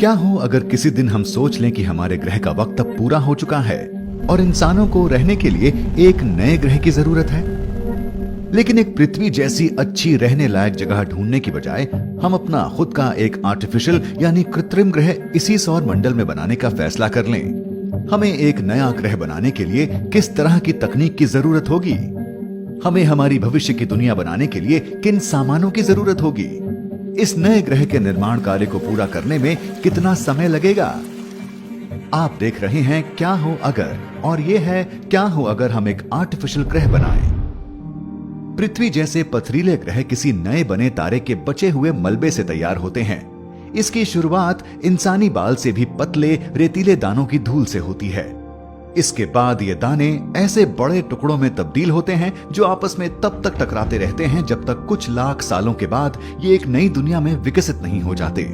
क्या हो अगर किसी दिन हम सोच लें कि हमारे ग्रह का वक्त अब पूरा हो चुका है और इंसानों को रहने के लिए एक नए ग्रह की जरूरत है। लेकिन एक पृथ्वी जैसी अच्छी रहने लायक जगह ढूंढने की बजाय हम अपना खुद का एक आर्टिफिशियल यानी कृत्रिम ग्रह इसी सौर मंडल में बनाने का फैसला कर लें। हमें एक नया ग्रह बनाने के लिए किस तरह की तकनीक की जरूरत होगी? हमें हमारी भविष्य की दुनिया बनाने के लिए किन सामानों की जरूरत होगी? इस नए ग्रह के निर्माण कार्य को पूरा करने में कितना समय लगेगा? आप देख रहे हैं क्या हो अगर, और ये है क्या हो अगर हम एक आर्टिफिशियल ग्रह बनाएं। पृथ्वी जैसे पथरीले ग्रह किसी नए बने तारे के बचे हुए मलबे से तैयार होते हैं। इसकी शुरुआत इंसानी बाल से भी पतले रेतीले दानों की धूल से होती है। इसके बाद ये दाने ऐसे बड़े टुकड़ों में तब्दील होते हैं जो आपस में तब तक टकराते रहते हैं जब तक कुछ लाख सालों के बाद ये एक नई दुनिया में विकसित नहीं हो जाते।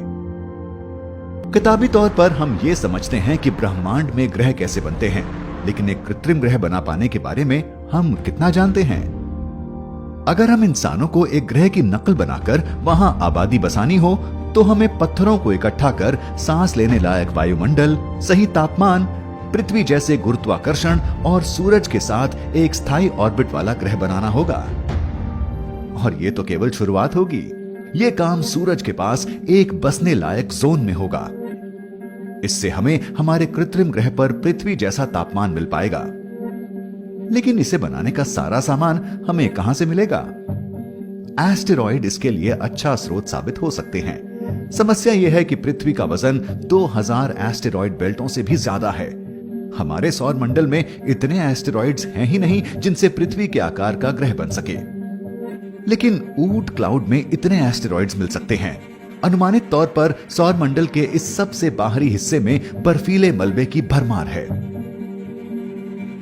किताबी तौर पर हम ये समझते हैं कि ब्रह्मांड में ग्रह कैसे बनते हैं, लेकिन एक कृत्रिम ग्रह बना पाने के बारे में हम कितना जानते हैं? अगर हम इंसानों को एक ग्रह की नकल बनाकर वहां आबादी बसानी हो तो हमें पत्थरों को इकट्ठा कर सांस लेने लायक वायुमंडल, सही तापमान, पृथ्वी जैसे गुरुत्वाकर्षण और सूरज के साथ एक स्थायी ऑर्बिट वाला ग्रह बनाना होगा। और ये तो केवल शुरुआत होगी। ये काम सूरज के पास एक बसने लायक जोन में होगा। इससे हमें हमारे कृत्रिम ग्रह पर पृथ्वी जैसा तापमान मिल पाएगा। लेकिन इसे बनाने का सारा सामान हमें कहां से मिलेगा? एस्टेरॉइड इसके लिए अच्छा स्रोत साबित हो सकते हैं। समस्या यह है कि पृथ्वी का वजन 2000 एस्टेरॉइड बेल्टों से भी ज्यादा है। हमारे सौर मंडल में इतने एस्टेरॉइड्स हैं ही नहीं जिनसे पृथ्वी के आकार का ग्रह बन सके। लेकिन ऊट क्लाउड में इतने एस्टेरॉइड्स मिल सकते हैं। अनुमानित तौर पर सौर मंडल के इस सबसे बाहरी हिस्से में बर्फीले मलबे की भरमार है।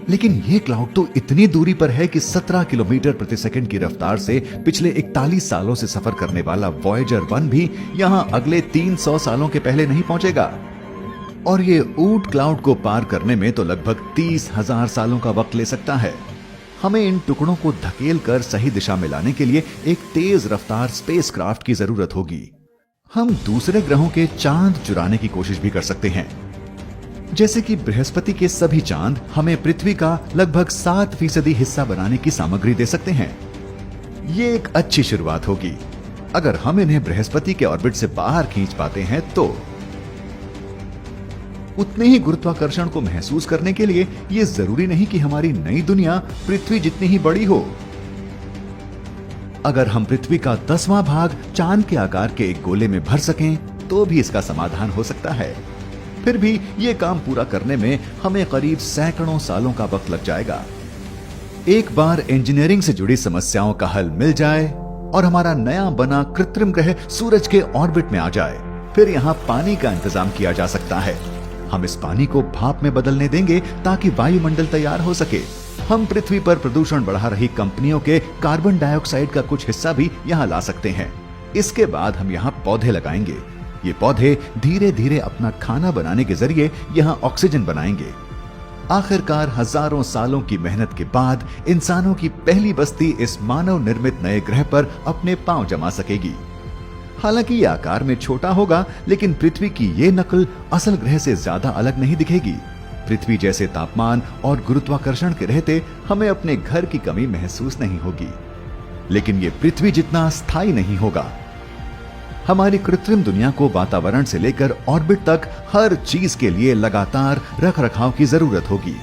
लेकिन यह क्लाउड तो इतनी दूरी पर है कि 17 किलोमीटर प्रति सेकंड की रफ्तार से पिछले 41 सालों से सफर करने वाला वॉयेजर 1 भी यहां अगले 300 सालों के पहले नहीं पहुंचेगा। और ये ऊट क्लाउड को पार करने में तो लगभग 30,000 सालों का वक्त ले सकता है। हमें इन टुकड़ों को धकेल कर सही दिशा में लाने के लिए एक तेज रफ्तार स्पेसक्राफ्ट की जरूरत होगी। हम दूसरे ग्रहों के चांद चुराने की कोशिश भी कर सकते हैं। जैसे कि बृहस्पति के सभी चांद हमें पृथ्वी का लगभग 7% हिस्सा बनाने की सामग्री दे सकते हैं। ये एक अच्छी शुरुआत होगी। अगर हम इन्हें बृहस्पति के ऑर्बिट से बाहर खींच पाते हैं तो उतने ही गुरुत्वाकर्षण को महसूस करने के लिए यह जरूरी नहीं कि हमारी नई दुनिया पृथ्वी जितनी ही बड़ी हो। अगर हम पृथ्वी का 10वां भाग चांद के आकार के एक गोले में भर सकें तो भी इसका समाधान हो सकता है। फिर भी यह काम पूरा करने में हमें करीब सैकड़ों सालों का वक्त लग जाएगा। एक बार इंजीनियरिंग से जुड़ी समस्याओं का हल मिल जाए और हमारा नया बना कृत्रिम ग्रह सूरज के ऑर्बिट में आ जाए, फिर यहां पानी का इंतजाम किया जा सकता है। हम इस पानी को भाप में बदलने देंगे ताकि वायुमंडल तैयार हो सके। हम पृथ्वी पर प्रदूषण बढ़ा रही कंपनियों के कार्बन डाइऑक्साइड का कुछ हिस्सा भी यहाँ ला सकते हैं। इसके बाद हम यहाँ पौधे लगाएंगे। ये पौधे धीरे धीरे अपना खाना बनाने के जरिए यहाँ ऑक्सीजन बनाएंगे। आखिरकार हजारों सालों की मेहनत के बाद इंसानों की पहली बस्ती इस मानव निर्मित नए ग्रह पर अपने पांव जमा सकेगी। हालांकि यह आकार में छोटा होगा, लेकिन पृथ्वी की ये नकल असल ग्रह से ज्यादा अलग नहीं दिखेगी। पृथ्वी जैसे तापमान और गुरुत्वाकर्षण के रहते हमें अपने घर की कमी महसूस नहीं होगी। लेकिन ये पृथ्वी जितना स्थायी नहीं होगा। हमारी कृत्रिम दुनिया को वातावरण से लेकर ऑर्बिट तक हर चीज के लिए लगातार रखरखाव की जरूरत होगी।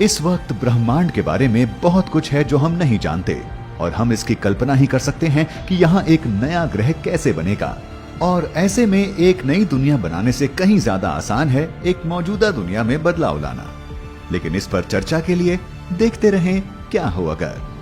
इस वक्त ब्रह्मांड के बारे में बहुत कुछ है जो हम नहीं जानते, और हम इसकी कल्पना ही कर सकते हैं कि यहाँ एक नया ग्रह कैसे बनेगा। और ऐसे में एक नई दुनिया बनाने से कहीं ज्यादा आसान है एक मौजूदा दुनिया में बदलाव लाना। लेकिन इस पर चर्चा के लिए देखते रहें क्या हो अगर।